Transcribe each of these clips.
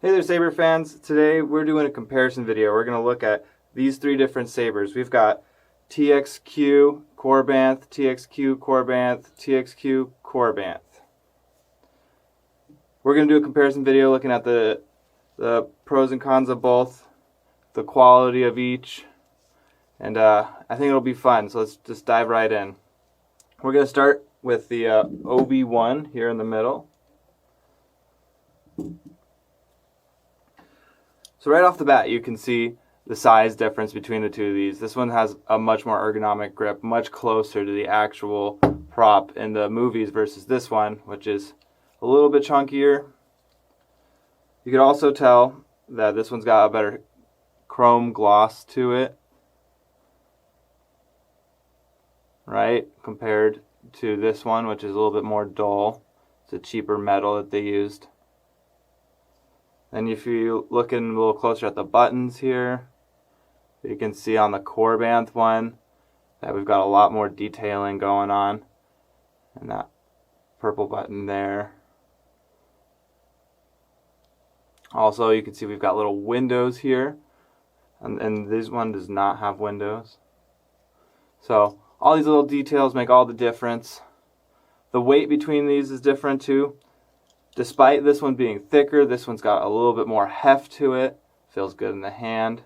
Hey there, Saber fans. Today we're doing a comparison video. We're going to look at these three different sabers. We've got TXQ Korbanth, TXQ Korbanth, TXQ Korbanth. We're going to do a comparison video looking at the pros and cons of both, the quality of each, and I think it'll be fun. So let's just dive right in. We're going to start with the OB1 here in the middle. So right off the bat, you can see the size difference between the two of these. This one has a much more ergonomic grip, much closer to the actual prop in the movies versus this one, which is a little bit chunkier. You can also tell that this one's got a better chrome gloss to it, right, compared to this one, which is a little bit more dull. It's a cheaper metal that they used. And if you look in a little closer at the buttons here, you can see on the Korbanth one that we've got a lot more detailing going on. And that purple button there. Also, you can see we've got little windows here. And this one does not have windows. So all these little details make all the difference. The weight between these is different too. Despite this one being thicker, this one's got a little bit more heft to it. Feels good in the hand.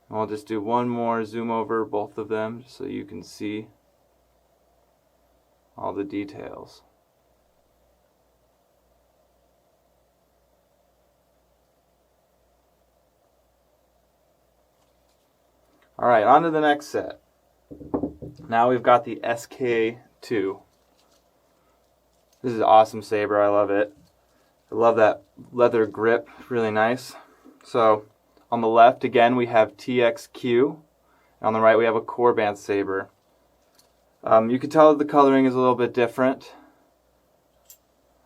And we'll just do one more zoom over both of them just so you can see all the details. Alright, on to the next set. Now we've got the SK2. This is an awesome saber. I love it. I love that leather grip. Really nice. So on the left, again, we have TXQ. And on the right, we have a Korbanth saber. You can tell the coloring is a little bit different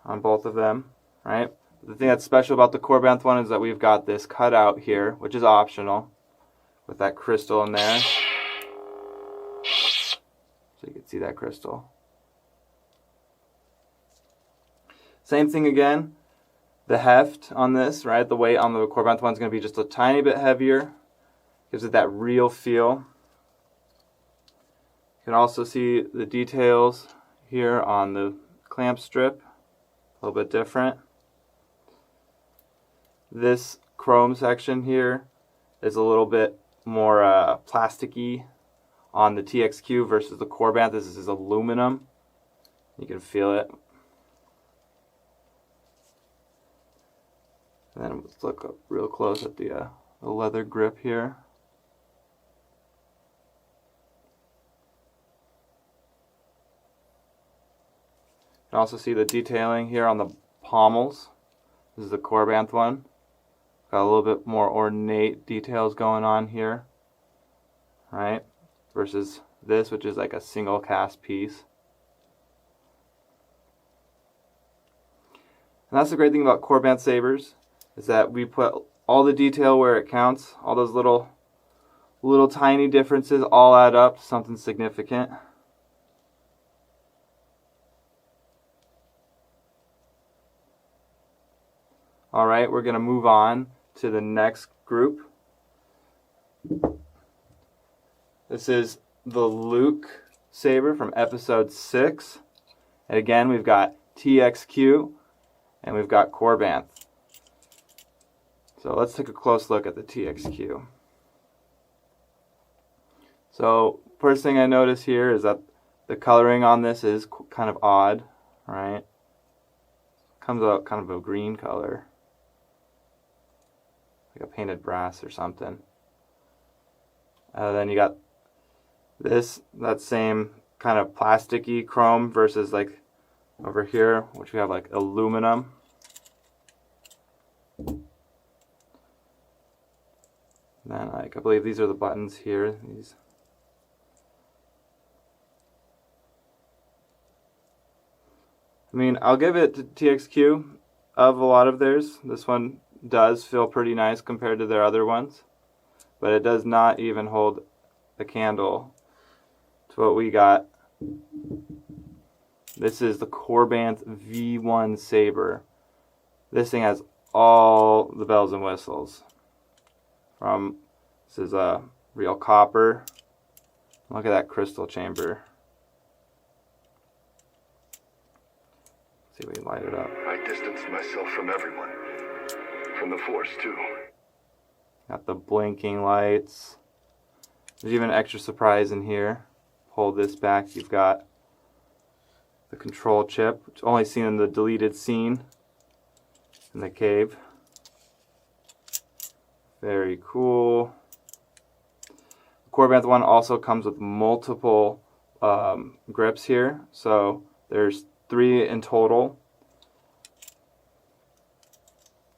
on both of them, right? The thing that's special about the Korbanth one is that we've got this cutout here, which is optional, with that crystal in there. So you can see that crystal. Same thing again, the heft on this, right? The weight on the Korbanth one is going to be just a tiny bit heavier. Gives it that real feel. You can also see the details here on the clamp strip, a little bit different. This chrome section here is a little bit more plasticky on the TXQ versus the Korbanth. This is aluminum. You can feel it. And then let's look up real close at the leather grip here. You can also see the detailing here on the pommels. This is the Korbanth one. Got a little bit more ornate details going on here, right? Versus this, which is like a single cast piece. And that's the great thing about Korbanth sabers, is that we put all the detail where it counts. All those little tiny differences all add up to something significant. Alright, we're going to move on to the next group. This is the Luke saber from episode 6. And again, we've got TXQ and we've got Korbanth. So let's take a close look at the TXQ. So first thing I notice here is that the coloring on this is kind of odd, right? Comes out kind of a green color, like a painted brass or something. Then you got that same kind of plasticky chrome versus like over here, which we have like aluminum. Then I believe these are the buttons here. I mean, I'll give it to TXQ of a lot of theirs. This one does feel pretty nice compared to their other ones, but it does not even hold a candle to what we got This is the Korbanth V1 Saber. This thing has all the bells and whistles. This is a real copper. Look at that crystal chamber. See if we can light it up. I distanced myself from everyone. From the Force, too. Got the blinking lights. There's even an extra surprise in here. Pull this back. You've got the control chip, which is only seen in the deleted scene in the cave. Very cool. The Korbanth one also comes with multiple grips here. So there's 3 in total.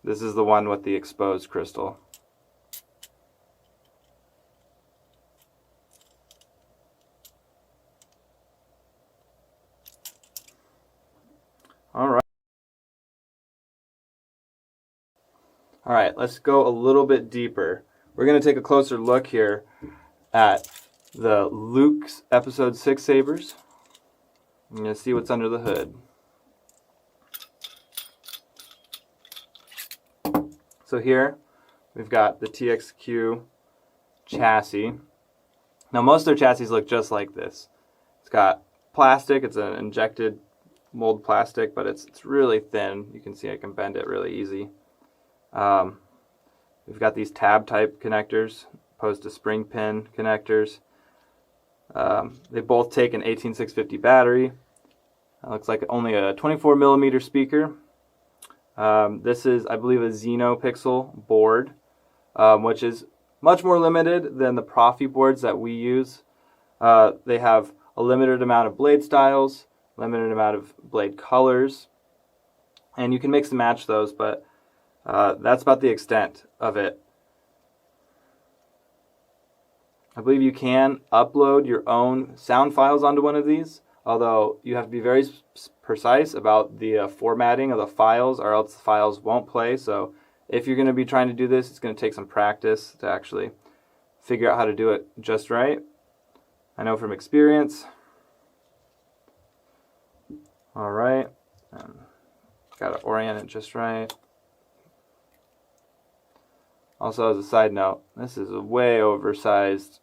This is the one with the exposed crystal. All right, let's go a little bit deeper. We're going to take a closer look here at the Luke's Episode 6 sabers. I'm going to see what's under the hood. So here we've got the TXQ chassis. Now most of their chassis look just like this. It's got plastic, it's an injected mold plastic, but it's really thin. You can see I can bend it really easy. We've got these tab type connectors opposed to spring pin connectors. They both take an 18650 battery. It looks like only a 24 millimeter speaker. This is, I believe, a Xenopixel board, which is much more limited than the Profi boards that we use. They have a limited amount of blade styles, limited amount of blade colors, and you can mix and match those, but that's about the extent of it. I believe you can upload your own sound files onto one of these, although you have to be very precise about the formatting of the files, or else the files won't play. So if you're going to be trying to do this, it's going to take some practice to actually figure out how to do it just right. I know from experience. All right, got to orient it just right. Also, as a side note, this is a way oversized.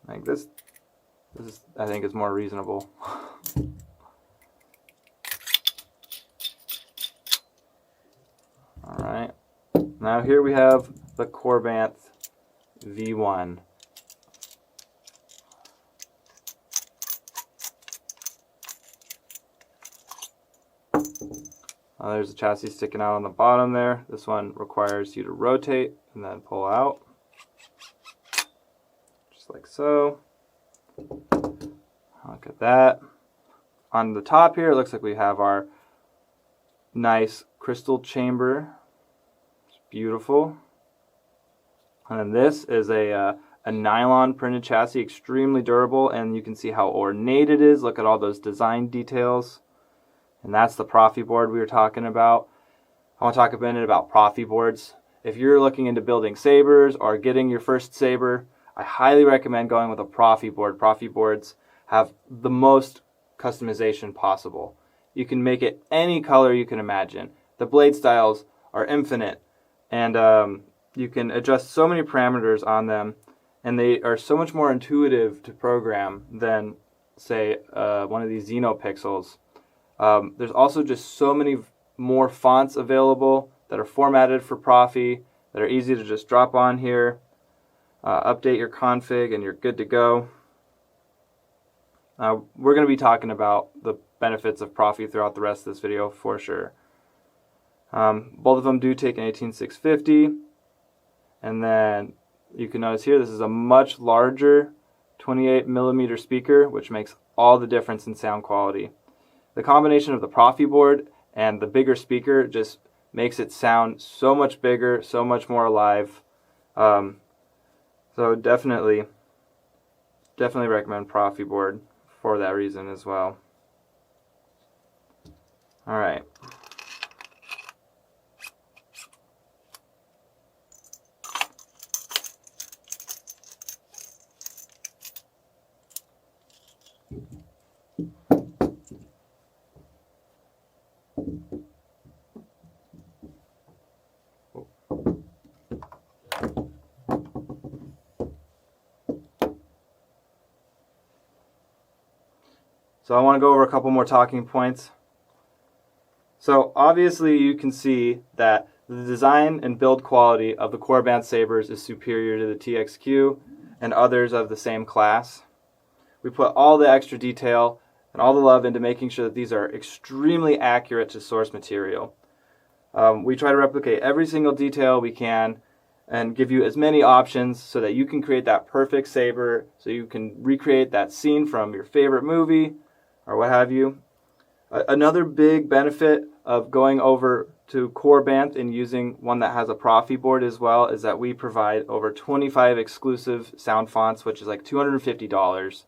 Like this is, I think, is more reasonable. All right. Now here we have the Korbanth V1. There's a chassis sticking out on the bottom there. This one requires you to rotate and then pull out. Just like so. Look at that. On the top here, it looks like we have our nice crystal chamber. It's beautiful. And then this is a nylon printed chassis, extremely durable, and you can see how ornate it is. Look at all those design details. And that's the Profi board we were talking about. I want to talk a minute about Profi boards. If you're looking into building sabers or getting your first saber, I highly recommend going with a Profi board. Profi boards have the most customization possible. You can make it any color you can imagine. The blade styles are infinite, and you can adjust so many parameters on them, and they are so much more intuitive to program than, say, one of these Xenopixels. There's also just so many more fonts available that are formatted for Profi, that are easy to just drop on here, update your config, and you're good to go. We're going to be talking about the benefits of Profi throughout the rest of this video for sure. Both of them do take an 18650, and then you can notice here this is a much larger 28 millimeter speaker, which makes all the difference in sound quality. The combination of the Profi board and the bigger speaker just makes it sound so much bigger, so much more alive. So definitely recommend Profi board for that reason as well. All right. So I want to go over a couple more talking points. So obviously you can see that the design and build quality of the Korbanth sabers is superior to the TXQ and others of the same class. We put all the extra detail and all the love into making sure that these are extremely accurate to source material. We try to replicate every single detail we can and give you as many options so that you can create that perfect saber, so you can recreate that scene from your favorite movie or what have you. Another big benefit of going over to Korbanth and using one that has a Profi board as well is that we provide over 25 exclusive sound fonts, which is like $250.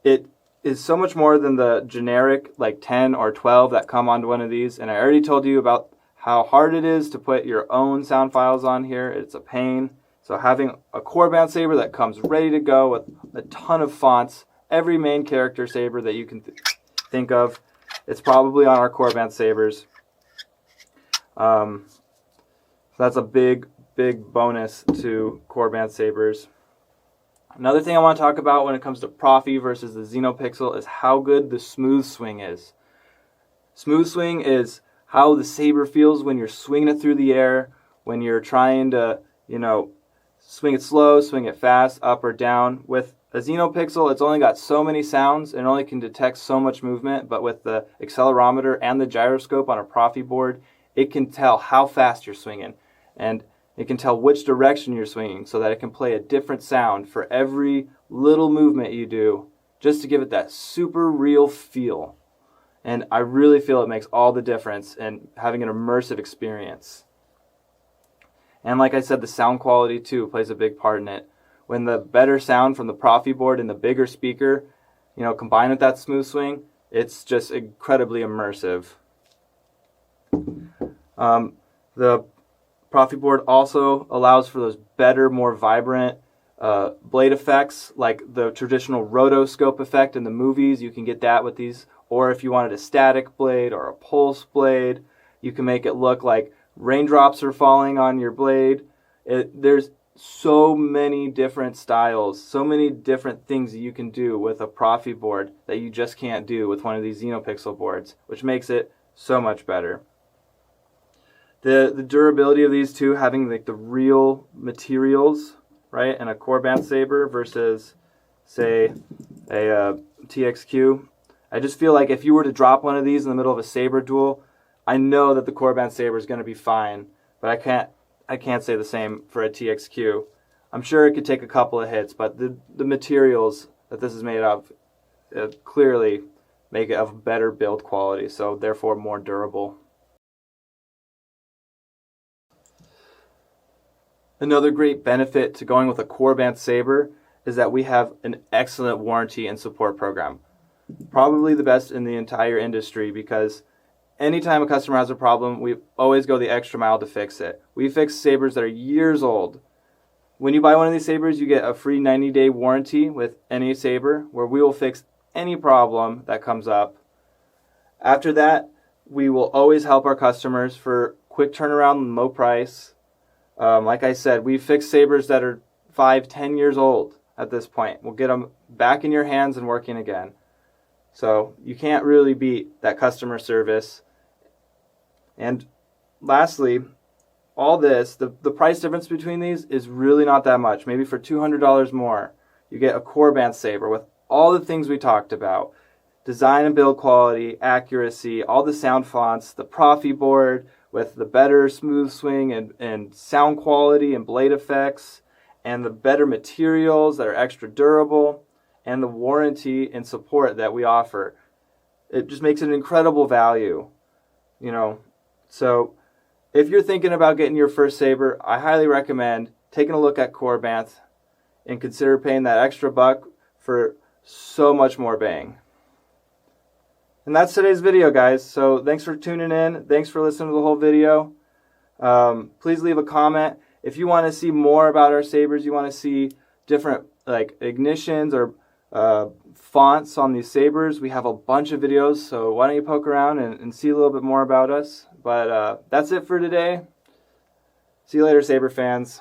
It is so much more than the generic like 10 or 12 that come onto one of these, and I already told you about how hard it is to put your own sound files on here. It's a pain. So having a Korbanth saber that comes ready to go with a ton of fonts, every main character saber that you can think of, it's probably on our Korbanth sabers. So that's a big bonus to Korbanth sabers. Another thing I want to talk about when it comes to Profi versus the Xenopixel is how good the smooth swing is. Smooth swing is how the saber feels when you're swinging it through the air, when you're trying to, swing it slow, swing it fast, up or down. With a Xenopixel, it's only got so many sounds and only can detect so much movement, but with the accelerometer and the gyroscope on a Profi board, it can tell how fast you're swinging, and it can tell which direction you're swinging so that it can play a different sound for every little movement you do, just to give it that super real feel. And I really feel it makes all the difference in having an immersive experience. And like I said, the sound quality too plays a big part in it. When the better sound from the Profi board and the bigger speaker, combined with that smooth swing, it's just incredibly immersive. The Profi board also allows for those better, more vibrant blade effects, like the traditional rotoscope effect in the movies. You can get that with these. Or if you wanted a static blade or a pulse blade, you can make it look like raindrops are falling on your blade. There's so many different styles, so many different things that you can do with a Profi board that you just can't do with one of these Xenopixel boards, which makes it so much better. The durability of these two, having like the real materials, right, and a Korbanth saber versus, say, a TXQ. I just feel like if you were to drop one of these in the middle of a saber duel, I know that the Korbanth saber is going to be fine, but I can't say the same for a TXQ. I'm sure it could take a couple of hits, but the materials that this is made of clearly make it of better build quality, so therefore more durable. Another great benefit to going with a Korbanth saber is that we have an excellent warranty and support program. Probably the best in the entire industry, because anytime a customer has a problem, we always go the extra mile to fix it. We fix sabers that are years old. When you buy one of these sabers, you get a free 90-day warranty with any saber, where we will fix any problem that comes up. After that, we will always help our customers for quick turnaround and low price. Like I said, we fix sabers that are 5-10 years old at this point. We'll get them back in your hands and working again. So you can't really beat that customer service. And lastly, all this, the price difference between these is really not that much. Maybe for $200 more, you get a Korbanth saber with all the things we talked about. Design and build quality, accuracy, all the sound fonts, the Profi board with the better smooth swing and sound quality and blade effects, and the better materials that are extra durable, and the warranty and support that we offer. It just makes it an incredible value, So if you're thinking about getting your first saber, I highly recommend taking a look at Korbanth and consider paying that extra buck for so much more bang. And that's today's video, guys. So thanks for tuning in. Thanks for listening to the whole video. Please leave a comment. If you want to see more about our sabers, you want to see different like ignitions or fonts on these sabers, we have a bunch of videos, so why don't you poke around and see a little bit more about us. But that's it for today. See you later, Saber fans.